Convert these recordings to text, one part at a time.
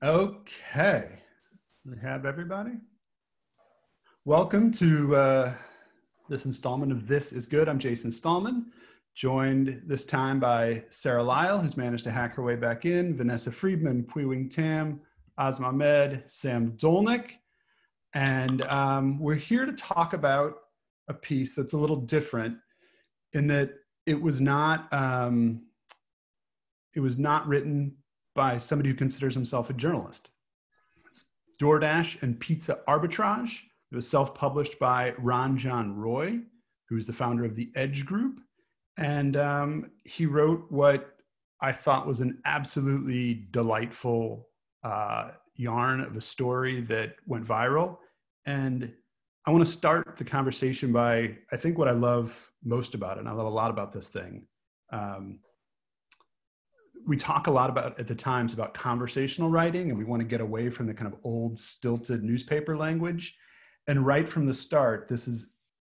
Okay, we have everybody. Welcome to this installment of This Is Good. I'm Jason Stallman, joined this time by Sarah Lyall, who's managed to hack her way back in, Vanessa Friedman, Pui-Wing Tam, Azam Ahmed, Sam Dolnick. And we're here to talk about a piece that's a little different in that it was not written by somebody who considers himself a journalist. It's DoorDash and Pizza Arbitrage. It was self-published by Ranjan Roy, who's the founder of the Edge Group. And he wrote what I thought was an absolutely delightful yarn of a story that went viral. And I want to start the conversation by, I think what I love most about it, and I love a lot about this thing, we talk a lot about at the Times about conversational writing, and we want to get away from the kind of old stilted newspaper language. And right from the start, this is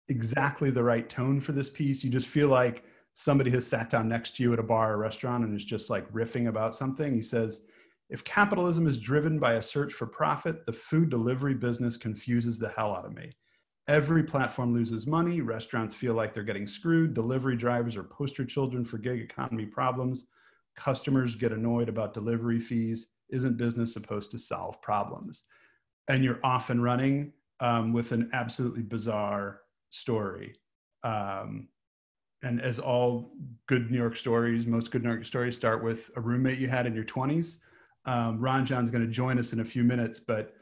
exactly the right tone for this piece. You just feel like somebody has sat down next to you at a bar or restaurant and is just like riffing about something. He says, if capitalism is driven by a search for profit, the food delivery business confuses the hell out of me. Every platform loses money. Restaurants feel like they're getting screwed. Delivery drivers are poster children for gig economy problems. Customers get annoyed about delivery fees. Isn't business supposed to solve problems? And you're off and running with an absolutely bizarre story. And as all good New York stories, most good New York stories start with a roommate you had in your 20s. Ranjan's going to join us in a few minutes, but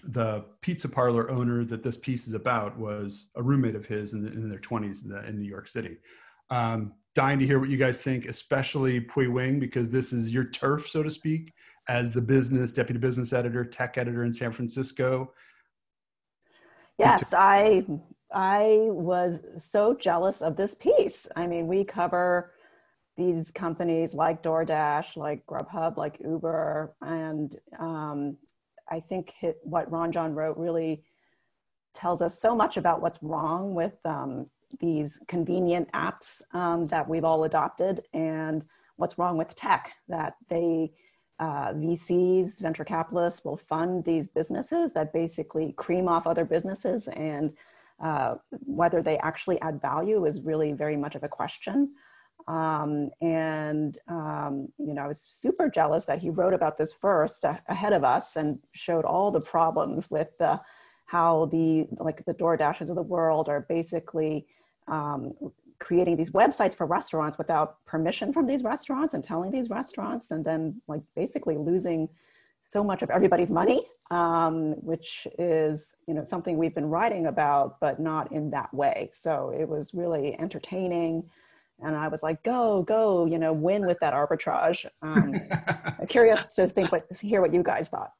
the pizza parlor owner that this piece is about was a roommate of his in their 20s in New York City. Dying to hear what you guys think, especially Pui-Wing, because this is your turf, so to speak, as the deputy business editor, tech editor in San Francisco. Yes, I was so jealous of this piece. I mean, we cover these companies like DoorDash, like Grubhub, like Uber, and I think what Ranjan wrote really tells us so much about what's wrong with these convenient apps that we've all adopted, and what's wrong with tech, that VCs, venture capitalists, will fund these businesses that basically cream off other businesses, and whether they actually add value is really very much of a question. You know, I was super jealous that he wrote about this first ahead of us and showed all the problems with how the DoorDashes of the world are basically creating these websites for restaurants without permission from these restaurants and telling these restaurants, and then like basically losing so much of everybody's money, which is, you know, something we've been writing about, but not in that way. So it was really entertaining. And I was like, go, you know, win with that arbitrage. Curious to hear what you guys thought.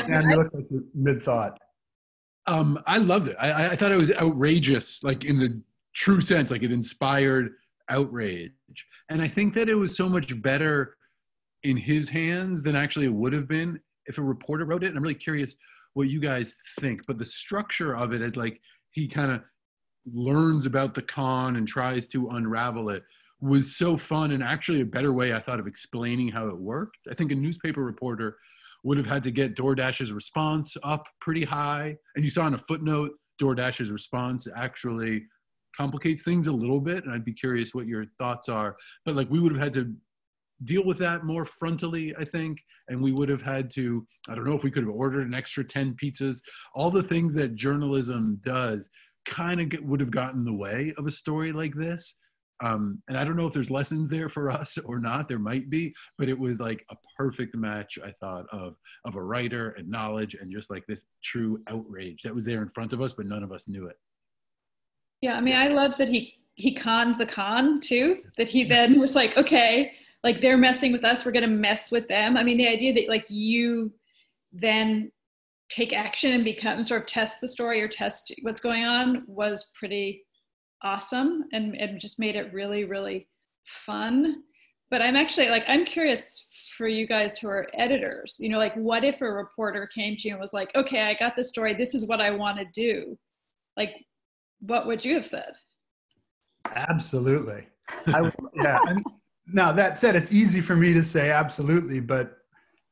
Sam, you look like you're mid-thought. I loved it. I thought it was outrageous, like in the true sense, like it inspired outrage. And I think that it was so much better in his hands than actually it would have been if a reporter wrote it. And I'm really curious what you guys think. But the structure of it is like he kind of learns about the con and tries to unravel it was so fun, and actually a better way I thought of explaining how it worked. I think a newspaper reporter would have had to get DoorDash's response up pretty high. And you saw in a footnote, DoorDash's response actually complicates things a little bit. And I'd be curious what your thoughts are. But like we would have had to deal with that more frontally, I think. And we would have had to, I don't know if we could have ordered an extra 10 pizzas. All the things that journalism does kind of would have gotten in the way of a story like this. And I don't know if there's lessons there for us or not. There might be, but it was like a perfect match, I thought, of a writer and knowledge and just like this true outrage that was there in front of us, but none of us knew it. Yeah, I mean, I love that he conned the con too, that he then was like, okay, like they're messing with us, we're gonna mess with them. I mean, the idea that like you then take action and become sort of test the story or test what's going on was pretty awesome, and it just made it really, really fun. But I'm actually like, I'm curious for you guys who are editors, you know, like what if a reporter came to you and was like, okay, I got this story, this is what I want to do. Like, what would you have said? Absolutely. Yeah. Now that said, it's easy for me to say absolutely, but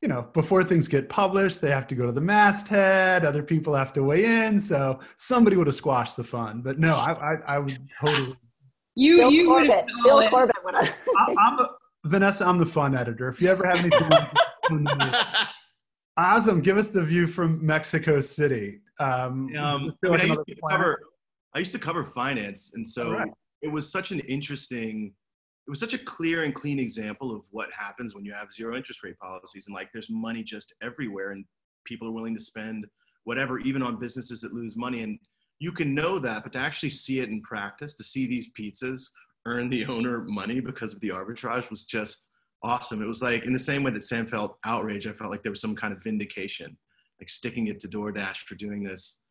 you know, before things get published, they have to go to the masthead. Other people have to weigh in. So somebody would have squashed the fun. But no, I would totally. You would have Phil Corbett would have. Vanessa, I'm the fun editor. If you ever have anything like this, Azam, give us the view from Mexico City. I used to cover finance, and so it was such an interesting. It was such a clear and clean example of what happens when you have zero interest rate policies, and like there's money just everywhere, and people are willing to spend whatever, even on businesses that lose money. And you can know that, but to actually see it in practice, to see these pizzas earn the owner money because of the arbitrage was just awesome. It was like, in the same way that Sam felt outraged, I felt like there was some kind of vindication, like sticking it to DoorDash for doing this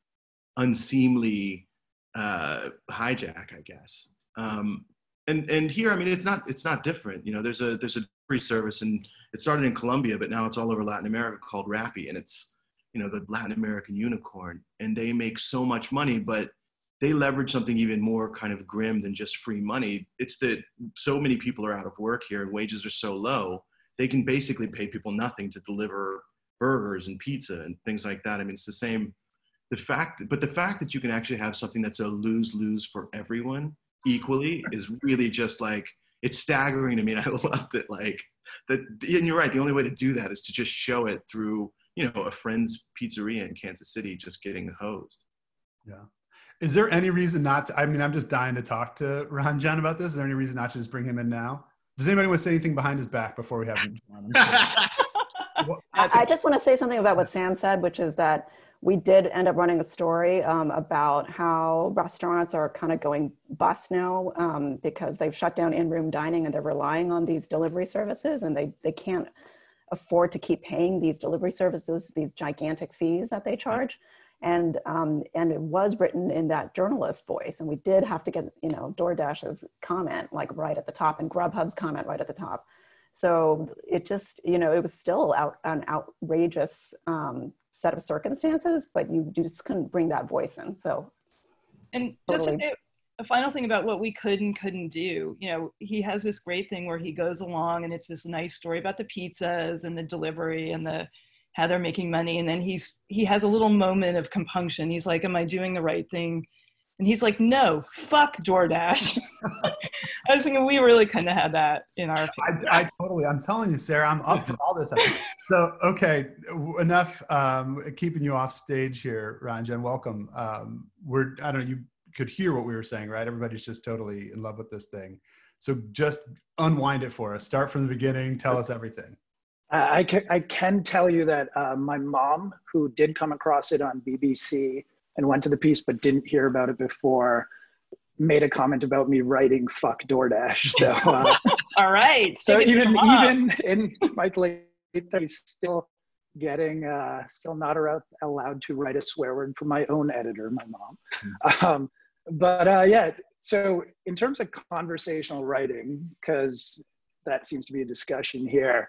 unseemly hijack, I guess. And here, I mean, it's not different. You know, there's a free service, and it started in Colombia, but now it's all over Latin America, called Rappi, and it's, you know, the Latin American unicorn, and they make so much money, but they leverage something even more kind of grim than just free money. It's that so many people are out of work here, and wages are so low, they can basically pay people nothing to deliver burgers and pizza and things like that. I mean, it's the same. The fact that you can actually have something that's a lose-lose for everyone equally is really just like, it's staggering to me. And I love that, like, that, and you're right, the only way to do that is to just show it through, you know, a friend's pizzeria in Kansas City just getting hosed. Yeah. Is there any reason not to, I mean, I'm just dying to talk to Ranjan about this. Is there any reason not to just bring him in now? Does anybody want to say anything behind his back before we have him on? I just want to say something about what Sam said, which is that we did end up running a story about how restaurants are kind of going bust now because they've shut down in-room dining and they're relying on these delivery services, and they can't afford to keep paying these delivery services, these gigantic fees that they charge. And it was written in that journalist voice, and we did have to get, you know, DoorDash's comment like right at the top and Grubhub's comment right at the top. So it just, you know, it was still an outrageous set of circumstances, but you just couldn't bring that voice in. So, and just to say a final thing about what we could and couldn't do, you know, he has this great thing where he goes along and it's this nice story about the pizzas and the delivery and how they're making money. And then he has a little moment of compunction. He's like, am I doing the right thing? And he's like, no, fuck DoorDash. I was thinking we really couldn't have had that in our I totally, I'm telling you, Sarah, I'm up for all this. So, okay, enough keeping you off stage here, Ranjan, welcome. I don't know, you could hear what we were saying, right? Everybody's just totally in love with this thing. So just unwind it for us. Start from the beginning, tell us everything. I can tell you that my mom, who did come across it on BBC and went to the piece but didn't hear about it before, made a comment about me writing "fuck DoorDash." So, all right. So even in my late 30s, still getting still not allowed to write a swear word for my own editor, my mom. Yeah. So in terms of conversational writing, because that seems to be a discussion here,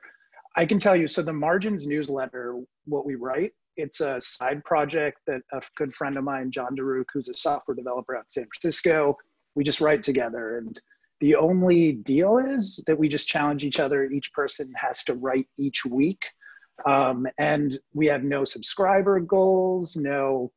I can tell you, so the Margins newsletter, what we write, it's a side project that a good friend of mine, John DeRuke, who's a software developer out in San Francisco, we just write together. And the only deal is that we just challenge each other. Each person has to write each week. And we have no subscriber goals, no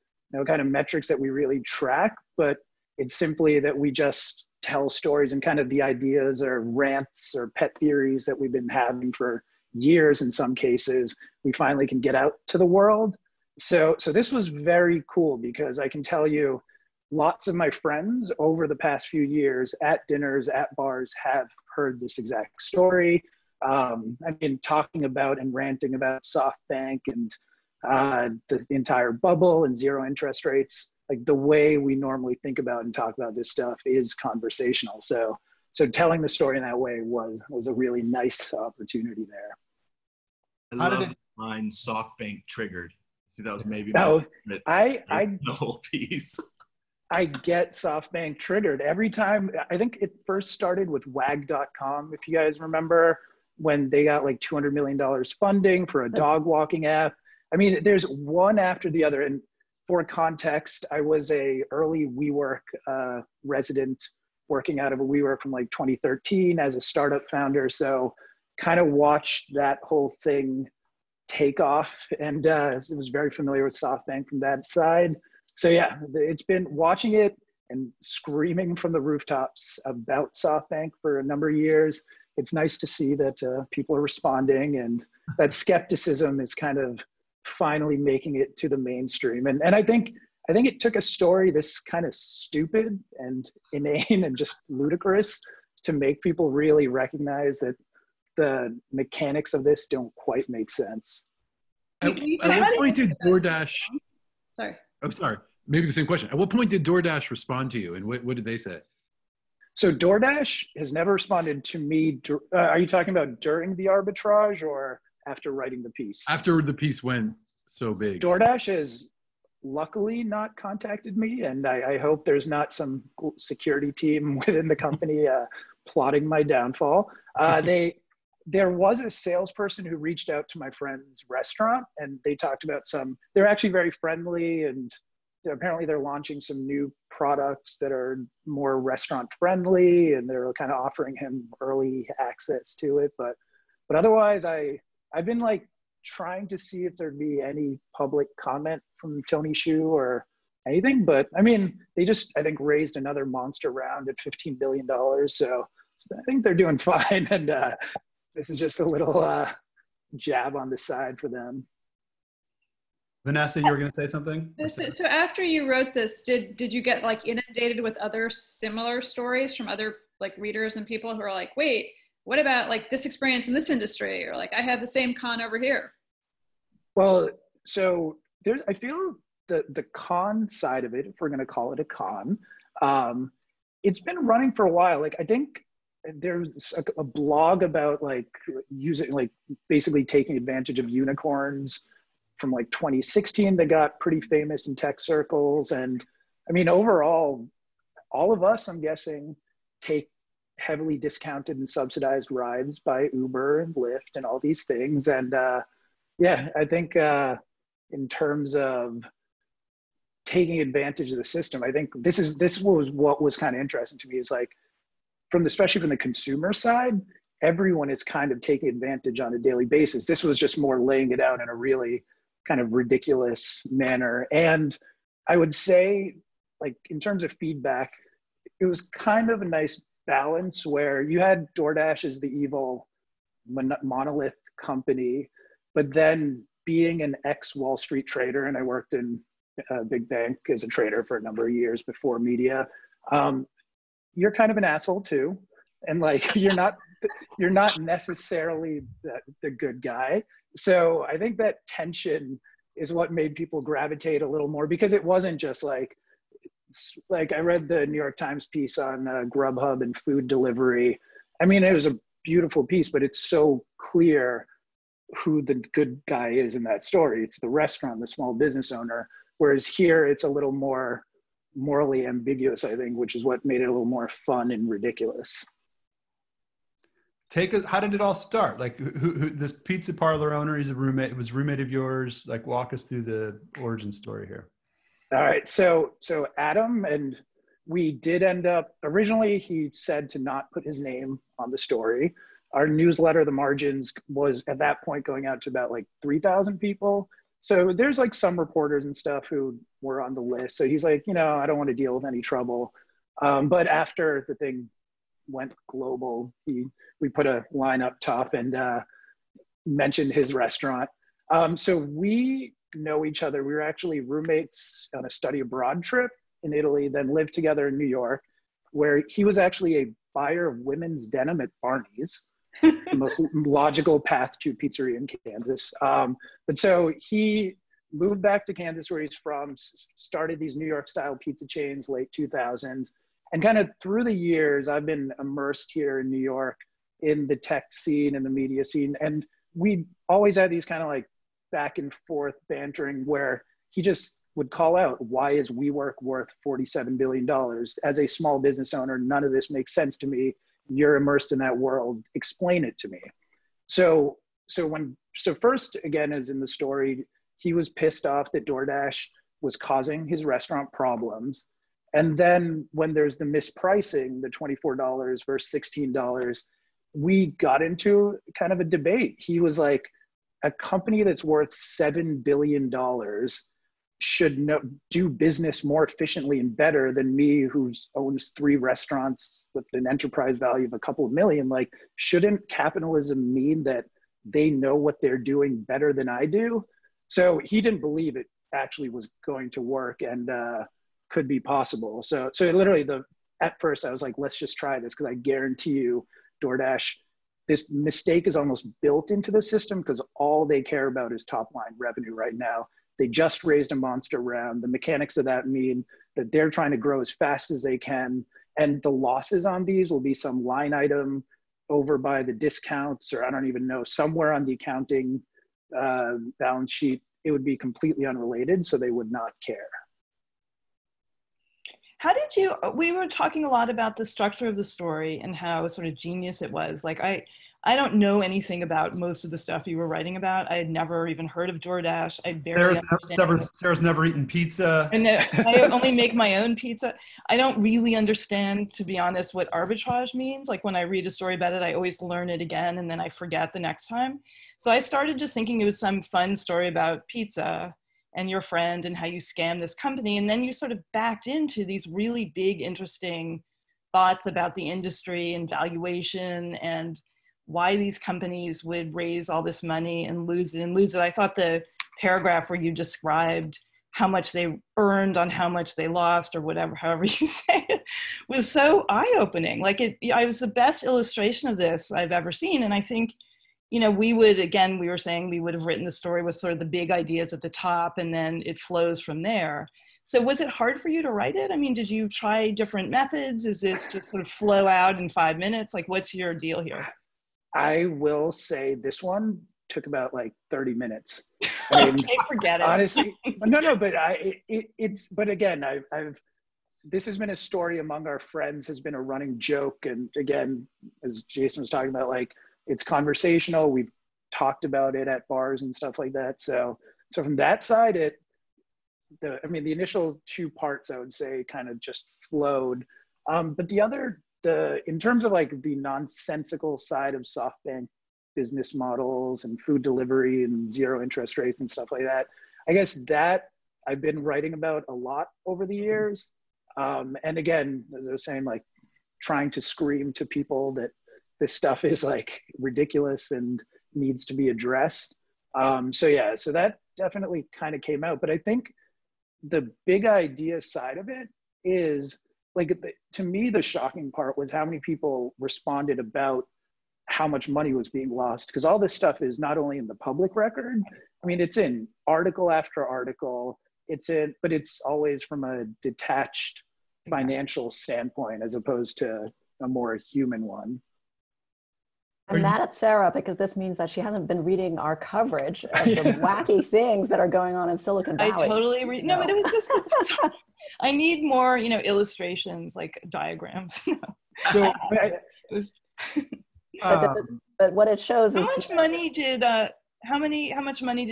kind of metrics that we really track, but it's simply that we just tell stories, and kind of the ideas or rants or pet theories that we've been having for years in some cases, we finally can get out to the world. So this was very cool, because I can tell you lots of my friends over the past few years at dinners, at bars, have heard this exact story. I've been talking about and ranting about SoftBank and the entire bubble and zero interest rates. Like, the way we normally think about and talk about this stuff is conversational. So telling the story in that way was a really nice opportunity there. I love the line "SoftBank triggered." I think that was maybe the whole piece. I get SoftBank triggered every time. I think it first started with wag.com, if you guys remember, when they got like $200 million funding for a dog walking app. I mean, there's one after the other. And for context, I was a early WeWork resident working out of a WeWork from like 2013 as a startup founder. So kind of watched that whole thing take off, and was very familiar with SoftBank from that side. So yeah, it's been watching it and screaming from the rooftops about SoftBank for a number of years. It's nice to see that people are responding, and that skepticism is kind of finally making it to the mainstream. And I think it took a story this kind of stupid and inane and just ludicrous to make people really recognize that the mechanics of this don't quite make sense. At what point did DoorDash? Sorry. Oh, sorry. Maybe the same question. At what point did DoorDash respond to you, and what did they say? So DoorDash has never responded to me. Are you talking about during the arbitrage or after writing the piece? After the piece went so big. DoorDash has luckily not contacted me, and I hope there's not some security team within the company plotting my downfall. There was a salesperson who reached out to my friend's restaurant, and they talked about they're actually very friendly, and apparently they're launching some new products that are more restaurant friendly, and they're kind of offering him early access to it. But otherwise, I've been like trying to see if there'd be any public comment from Tony Xu or anything. But I mean, they just, I think, raised another monster round at $15 billion. So I think they're doing fine. And this is just a little jab on the side for them. Vanessa, you were going to say something? So after you wrote this, did you get like inundated with other similar stories from other like readers and people who are like, wait, what about like this experience in this industry? Or like, I have the same con over here. Well, so I feel the con side of it, if we're going to call it a con, it's been running for a while. Like, I think there's a blog about like using, like basically taking advantage of unicorns from like 2016 that got pretty famous in tech circles. And I mean, overall, all of us, I'm guessing, take heavily discounted and subsidized rides by Uber and Lyft and all these things. And yeah, I think in terms of taking advantage of the system, I think this was what was kind of interesting to me, is like, especially from the consumer side, everyone is kind of taking advantage on a daily basis. This was just more laying it out in a really kind of ridiculous manner. And I would say, like, in terms of feedback, it was kind of a nice balance where you had DoorDash as the evil monolith company, but then being an ex-Wall Street trader, and I worked in a big bank as a trader for a number of years before media, you're kind of an asshole too. And like, you're not necessarily the good guy. So I think that tension is what made people gravitate a little more, because it wasn't just like I read the New York Times piece on Grubhub and food delivery. I mean, it was a beautiful piece, but it's so clear who the good guy is in that story. It's the restaurant, the small business owner. Whereas here, it's a little more morally ambiguous, I think, which is what made it a little more fun and ridiculous. How did it all start? Like, who this pizza parlor owner? He's a roommate. It was a roommate of yours. Like, walk us through the origin story here. All right. So Adam, and we did end up, originally he said to not put his name on the story. Our newsletter, The Margins, was at that point going out to about like 3,000 people. So there's like some reporters and stuff who were on the list. So he's like, I don't want to deal with any trouble. But after the thing went global, we put a line up top and mentioned his restaurant. So we know each other. We were actually roommates on a study abroad trip in Italy, then lived together in New York, where he was actually a buyer of women's denim at Barney's, the most logical path to pizzeria in Kansas. But so he moved back to Kansas, where he's from, started these New York style pizza chains, late 2000s. And kind of through the years, I've been immersed here in New York in the tech scene and the media scene. And we always had these kind of like back and forth bantering where he just would call out, why is WeWork worth $47 billion? As a small business owner, none of this makes sense to me. You're immersed in that world. Explain it to me. So first, again, as in the story, he was pissed off that DoorDash was causing his restaurant problems. And then when there's the mispricing, the $24 versus $16, we got into kind of a debate. He was like, a company that's worth $7 billion should do business more efficiently and better than me, who owns 3 restaurants with an enterprise value of a couple of million. Like, shouldn't capitalism mean that they know what they're doing better than I do? So he didn't believe it actually was going to work and could be possible. So literally at first I was like, let's just try this, because I guarantee you DoorDash, this mistake is almost built into the system because all they care about is top line revenue right now. They just raised a monster round. The mechanics of that mean that they're trying to grow as fast as they can. And the losses on these will be some line item over by the discounts, or I don't even know, somewhere on the accounting balance sheet. It would be completely unrelated, so they would not care. How did you, we were talking a lot about the structure of the story and how sort of genius it was. Like, I don't know anything about most of the stuff you were writing about. I had never even heard of DoorDash. I barely Sarah's never eaten pizza. And I only make my own pizza. I don't really understand, to be honest, what arbitrage means. Like, when I read a story about it, I always learn it again and then I forget the next time. So I started just thinking it was some fun story about pizza and your friend and how you scammed this company. And then you sort of backed into these really big, interesting thoughts about the industry and valuation and why these companies would raise all this money and lose it. I thought the paragraph where you described how much they earned on how much they lost, or whatever, however you say it, was so eye-opening. Like, it was the best illustration of this I've ever seen. And I think, you know, we were saying we would have written the story with sort of the big ideas at the top, and then it flows from there. So was it hard for you to write it? I mean, did you try different methods? Is this just sort of flow out in 5 minutes? Like, what's your deal here? I will say this one took about like 30 minutes. I mean, okay, forget it. Honestly, no, but but again, this has been a story among our friends, has been a running joke. And again, as Jason was talking about, like, it's conversational. We've talked about it at bars and stuff like that. So from that side, the initial 2 parts, I would say, kind of just flowed. But in terms of like the nonsensical side of SoftBank business models and food delivery and zero interest rates and stuff like that, I guess that I've been writing about a lot over the years. And again, as I was saying, like, trying to scream to people that this stuff is like ridiculous and needs to be addressed. So that definitely kind of came out. But I think the big idea side of it is, like, to me, the shocking part was how many people responded about how much money was being lost. Because all this stuff is not only in the public record, I mean, it's in article after article, but it's always from a detached financial standpoint as opposed to a more human one. I'm mad at Sarah because this means that she hasn't been reading our coverage of the wacky things that are going on in Silicon Valley. I totally agree. No, but it was just, I need more, illustrations, like diagrams. So it was. But what it shows is how much money did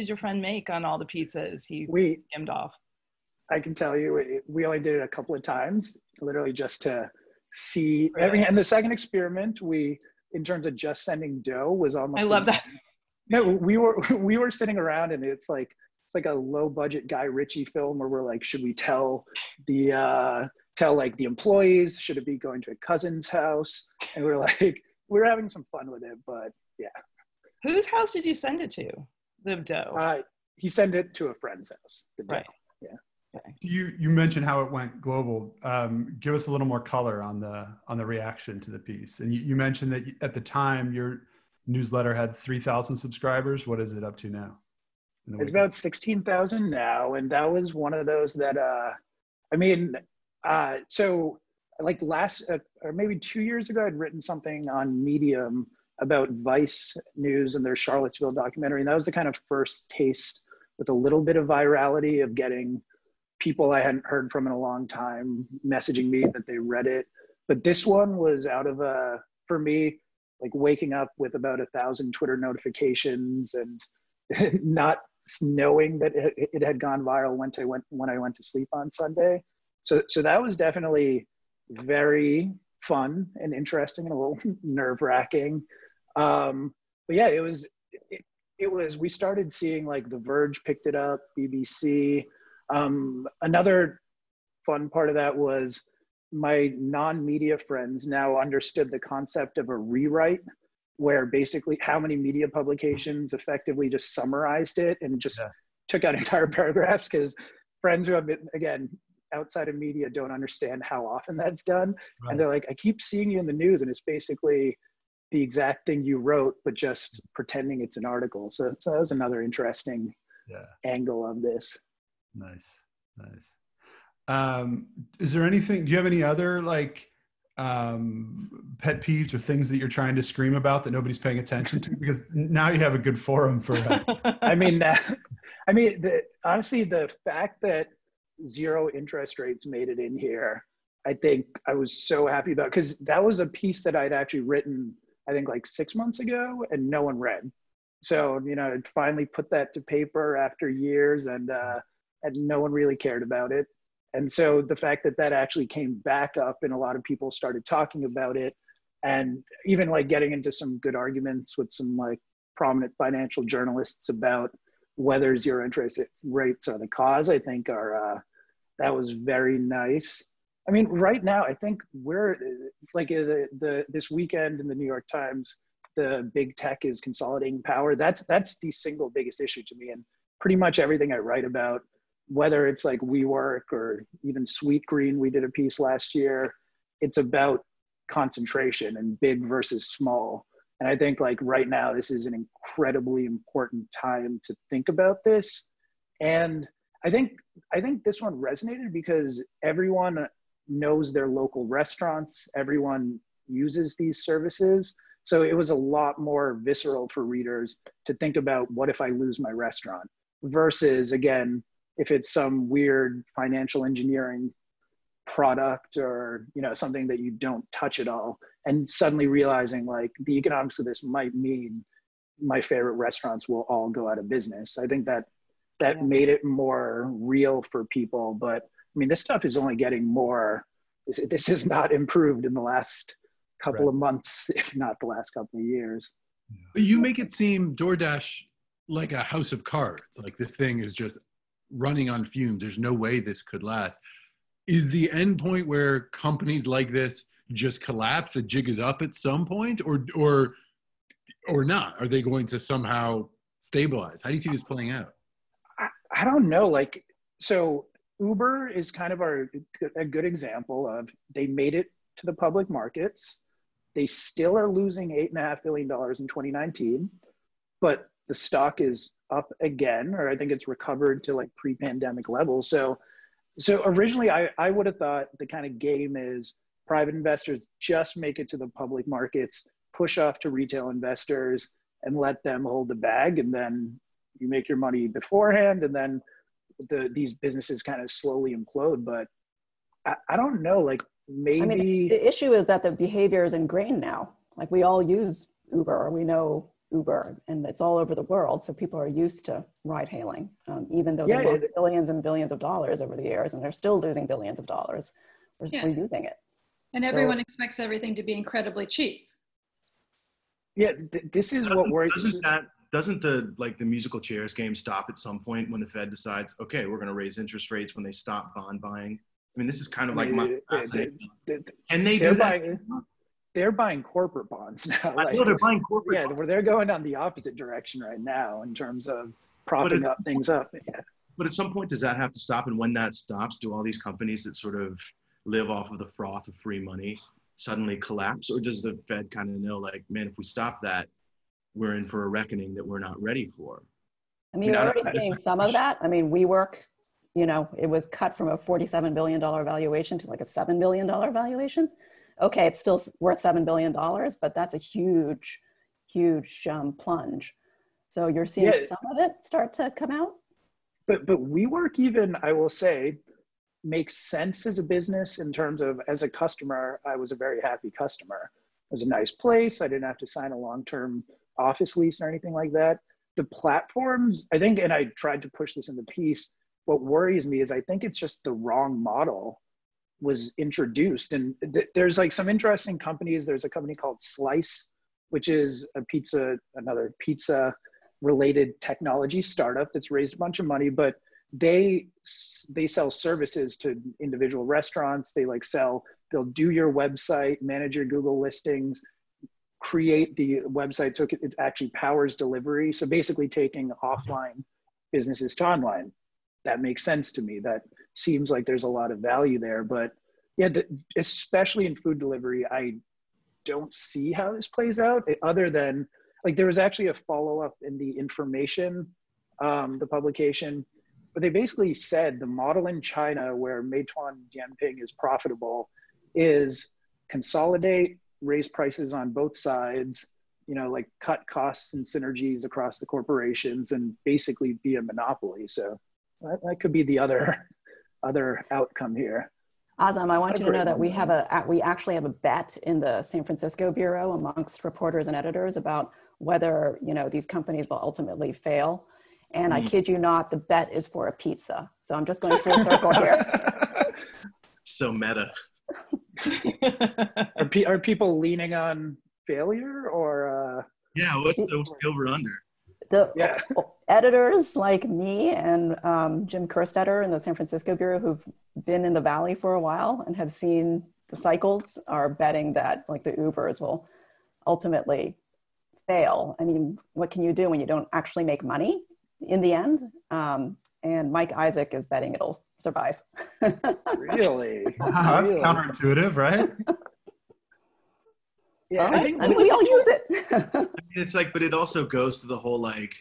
your friend make on all the pizzas he skimmed off? I can tell you, we only did it a couple of times, literally just to see. Really? And the second experiment, in terms of just sending dough, was almost. I love that. No, we were sitting around, and it's like a low budget Guy Ritchie film where we're like, should we tell the employees? Should it be going to a cousin's house? And we're having some fun with it, but yeah. Whose house did you send it to? The dough. He sent it to a friend's house. The dough. Right. Yeah. Okay. You mentioned how it went global. Give us a little more color on the reaction to the piece. And you mentioned that at the time your newsletter had 3,000 subscribers. What is it up to now? It's about 16,000 now, and that was one of those that so like last or maybe 2 years ago, I'd written something on Medium about Vice News and their Charlottesville documentary, and that was the kind of first taste with a little bit of virality of getting people I hadn't heard from in a long time messaging me that they read it. But this one was out of for me, like waking up with about 1,000 Twitter notifications and not knowing that it had gone viral when I went to sleep on Sunday. So that was definitely very fun and interesting and a little nerve-wracking. But yeah, it was, we started seeing like The Verge picked it up, BBC. Another fun part of that was my non-media friends now understood the concept of a rewrite, where basically how many media publications effectively just summarized it and just took out entire paragraphs, because friends who have been, again, outside of media don't understand how often that's done. Right. And they're like, I keep seeing you in the news and it's basically the exact thing you wrote, but just pretending it's an article. So that was another interesting angle of this. Nice. Is there anything, do you have any other like pet peeves or things that you're trying to scream about that nobody's paying attention to? Because now you have a good forum for honestly, the fact that zero interest rates made it in here, I think I was so happy about, because that was a piece that I'd actually written, I think like 6 months ago, and no one read. So, I'd finally put that to paper after years, and no one really cared about it. And so the fact that that actually came back up and a lot of people started talking about it, and even like getting into some good arguments with some like prominent financial journalists about whether zero interest rates are the cause, I think that was very nice. I mean, right now, I think we're like this weekend in the New York Times, the big tech is consolidating power. That's the single biggest issue to me. And pretty much everything I write about, whether it's like WeWork or even Sweet Green, we did a piece last year, it's about concentration and big versus small. And I think like right now, this is an incredibly important time to think about this. And I think this one resonated because everyone knows their local restaurants, everyone uses these services. So it was a lot more visceral for readers to think about, what if I lose my restaurant? Versus, again, if it's some weird financial engineering product or something that you don't touch at all, and suddenly realizing like the economics of this might mean my favorite restaurants will all go out of business. I think that made it more real for people. But I mean, this stuff is only getting more, this has not improved in the last couple of months, if not the last couple of years. But you make it seem DoorDash like a house of cards. Like this thing is just running on fumes. There's no way this could last. Is the end point where companies like this just collapse, the jig is up at some point, or not? Are they going to somehow stabilize? How do you see this playing out? I don't know. Like, so Uber is kind of a good example of, they made it to the public markets. They still are losing $8.5 billion in 2019, but the stock is up again, or I think it's recovered to like pre-pandemic levels. So originally I would have thought the kind of game is private investors just make it to the public markets, push off to retail investors and let them hold the bag. And then you make your money beforehand, and then these businesses kind of slowly implode. But I don't know, like maybe. I mean, the issue is that the behavior is ingrained now. Like we all use Uber, or we know Uber, and it's all over the world. So people are used to ride hailing, even though they lost billions and billions of dollars over the years, and they're still losing billions of dollars. We're using it. And everyone expects everything to be incredibly cheap. Yeah, this is what worries. Doesn't the musical chairs game stop at some point when the Fed decides, okay, we're going to raise interest rates, when they stop bond buying? I mean, this is kind of like and they do that. They're buying corporate bonds now. I know they're buying corporate bonds. Where they're going down the opposite direction right now in terms of propping up things up. Yeah. But at some point, does that have to stop? And when that stops, do all these companies that sort of live off of the froth of free money suddenly collapse? Or does the Fed kind of know, like, man, if we stop that, we're in for a reckoning that we're not ready for? I mean, you're already seeing some of that. I mean, WeWork, it was cut from a $47 billion valuation to like a $7 billion valuation. Okay, it's still worth $7 billion, but that's a huge, huge plunge. So you're seeing some of it start to come out? But WeWork, even, I will say, makes sense as a business in terms of, as a customer, I was a very happy customer. It was a nice place. I didn't have to sign a long-term office lease or anything like that. The platforms, I think, and I tried to push this in the piece, what worries me is I think it's just the wrong model was introduced. And there's like some interesting companies. There's a company called Slice, which is another pizza related technology startup that's raised a bunch of money, but they sell services to individual restaurants. They'll do your website, manage your Google listings, create the website so it actually powers delivery. So basically taking offline businesses to online. That makes sense to me. That seems like there's a lot of value there. But yeah, especially in food delivery, I don't see how this plays out other than, like, there was actually a follow-up in the Information, the publication, but they basically said the model in China where Meituan Dianping is profitable is consolidate, raise prices on both sides, like cut costs and synergies across the corporations and basically be a monopoly. So that could be the other outcome here. Azam, I want you to know that we actually have a bet in the San Francisco bureau amongst reporters and editors about whether these companies will ultimately fail. And I kid you not, the bet is for a pizza. So I'm just going full circle here. So meta. Are people leaning on failure or? Yeah, what's the over under? The editors like me and Jim Kerstetter in the San Francisco bureau who've been in the Valley for a while and have seen the cycles are betting that like the Ubers will ultimately fail. I mean, what can you do when you don't actually make money in the end? And Mike Isaac is betting it'll survive. Really? Wow, that's counterintuitive, right? Yeah, I think we all use it. I mean, it's like, but it also goes to the whole like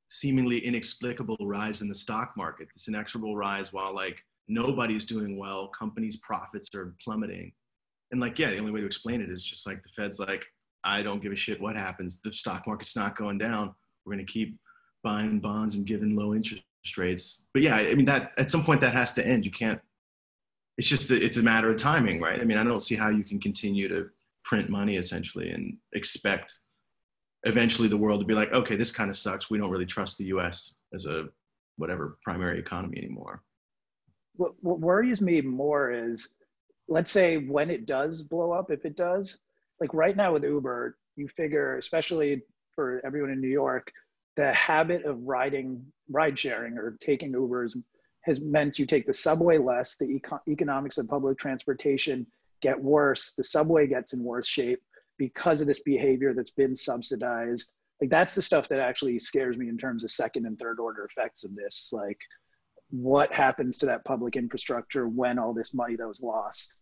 seemingly inexplicable rise in the stock market, this inexorable rise while like nobody's doing well, companies' profits are plummeting. And like, yeah, the only way to explain it is just like the Fed's like, I don't give a shit what happens. The stock market's not going down. We're going to keep buying bonds and giving low interest rates. But yeah, I mean, that at some point that has to end. You can't, it's a matter of timing, right? I mean, I don't see how you can continue to print money essentially and expect eventually the world to be like, okay, this kind of sucks. We don't really trust the US as a whatever primary economy anymore. What worries me more is, let's say when it does blow up, if it does, like right now with Uber, you figure, especially for everyone in New York, the habit of ride sharing or taking Ubers has meant you take the subway less, the economics of public transportation get worse, the subway gets in worse shape because of this behavior that's been subsidized. Like that's the stuff that actually scares me in terms of second and third order effects of this. Like what happens to that public infrastructure when all this money that was lost?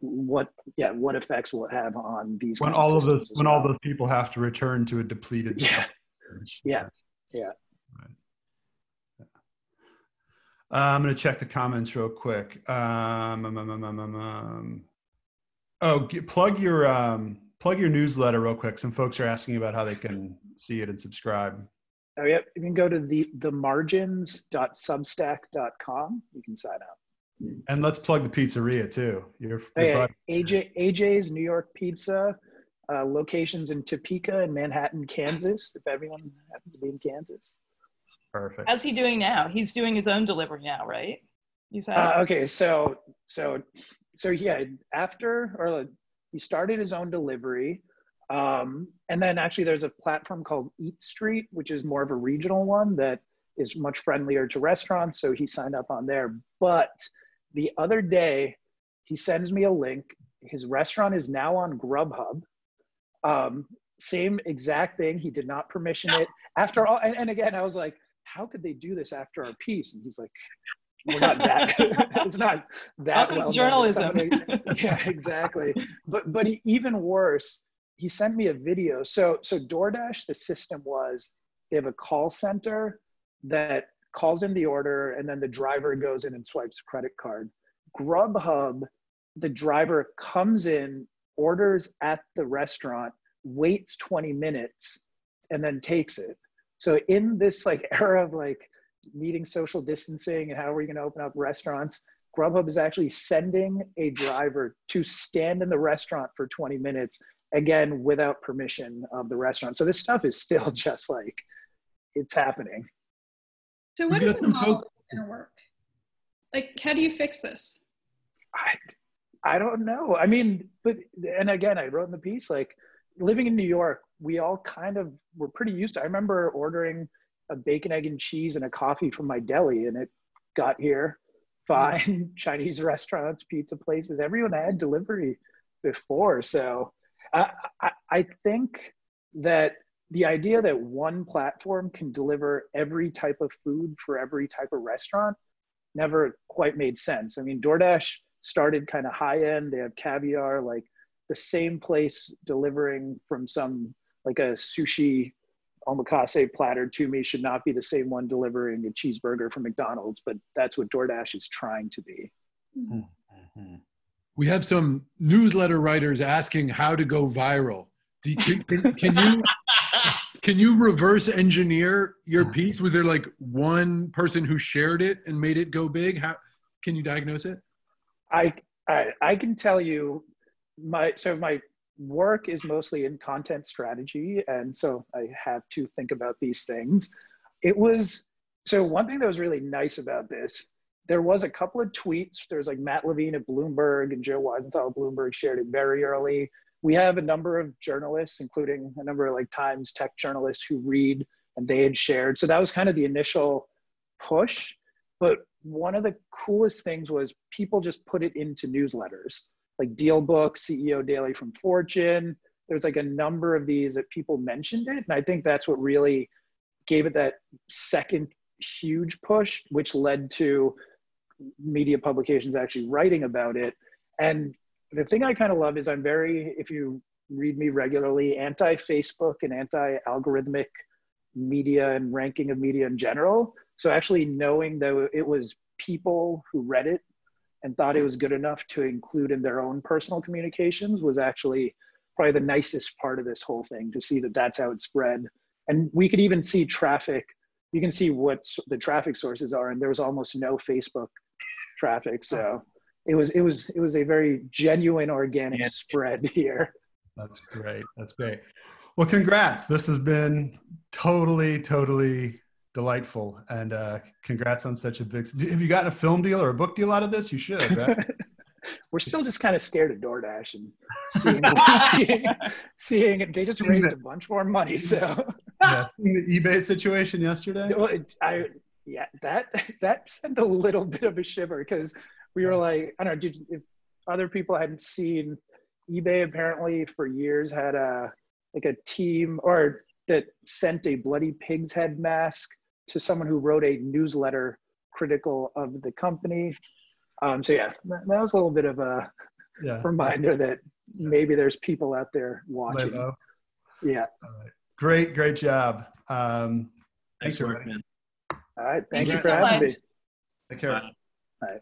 What effects will it have on these? When all those people have to return to a depleted. Yeah. Right. I'm going to check the comments real quick. Plug your newsletter real quick. Some folks are asking about how they can see it and subscribe. Oh yeah, you can go to themargins.substack.com. You can sign up. And let's plug the pizzeria too. AJ's New York Pizza, locations in Topeka and Manhattan, Kansas, if everyone happens to be in Kansas. Perfect. How's he doing now? He's doing his own delivery now, right? You said. Okay, so yeah, he started his own delivery, and then actually there's a platform called Eat Street, which is more of a regional one that is much friendlier to restaurants. So he signed up on there. But the other day, he sends me a link. His restaurant is now on Grubhub. Same exact thing. He did not permission it. After all, and again, I was like, how could they do this after our piece? And he's like, we're not that it's not that well journalism. Yeah, exactly. But even worse, he sent me a video. So DoorDash, the system was they have a call center that calls in the order and then the driver goes in and swipes a credit card. Grubhub, the driver comes in, orders at the restaurant, waits 20 minutes, and then takes it. So in this like era of like needing social distancing and how are we going to open up restaurants, Grubhub is actually sending a driver to stand in the restaurant for 20 minutes, again, without permission of the restaurant. So this stuff is still just like, it's happening. So what is the model that's going to work? Like, how do you fix this? I don't know. I mean, and again, I wrote in the piece, like living in New York, we all kind of were pretty used to. I remember ordering a bacon, egg, and cheese and a coffee from my deli, and it got here fine. Chinese restaurants, pizza places, everyone had delivery before. So I think that the idea that one platform can deliver every type of food for every type of restaurant never quite made sense. I mean, DoorDash started kind of high end. They have caviar, like the same place delivering from some, like a sushi omakase platter to me should not be the same one delivering a cheeseburger from McDonald's, but that's what DoorDash is trying to be. Mm-hmm. We have some newsletter writers asking how to go viral. Can you reverse engineer your piece? Was there like one person who shared it and made it go big? How can you diagnose it? I can tell you my work is mostly in content strategy, and so I have to think about these things. One thing that was really nice about this, there was a couple of tweets. There's like Matt Levine at Bloomberg and Joe Weisenthal at Bloomberg shared it very early. We have a number of journalists, including a number of like Times tech journalists who read, and they had shared. So that was kind of the initial push. But one of the coolest things was people just put it into newsletters, like DealBook, CEO Daily from Fortune. There's like a number of these that people mentioned it. And I think that's what really gave it that second huge push, which led to media publications actually writing about it. And the thing I kind of love is I'm very, if you read me regularly, anti-Facebook and anti-algorithmic media and ranking of media in general. So actually knowing that it was people who read it and thought it was good enough to include in their own personal communications was actually probably the nicest part of this whole thing, to see that that's how it spread. And we could even see traffic. You can see what the traffic sources are, and there was almost no Facebook traffic. So it was a very genuine organic spread here. That's great. That's great. Well, congrats. This has been totally delightful. And congrats on such a big, have you gotten a film deal or a book deal out of this? You should, right? We're still just kind of scared of DoorDash and seeing it. They just raised a bunch more money. So yeah, seeing the eBay situation yesterday. That sent a little bit of a shiver, because we were like, I don't know, if other people hadn't seen, eBay apparently for years had a team that sent a bloody pig's head mask to someone who wrote a newsletter critical of the company. So yeah, that was a little bit of a reminder that maybe there's people out there watching. Yeah. All right. Great job. Thanks for work, man. All right. Thank you for having me. Take care. All right.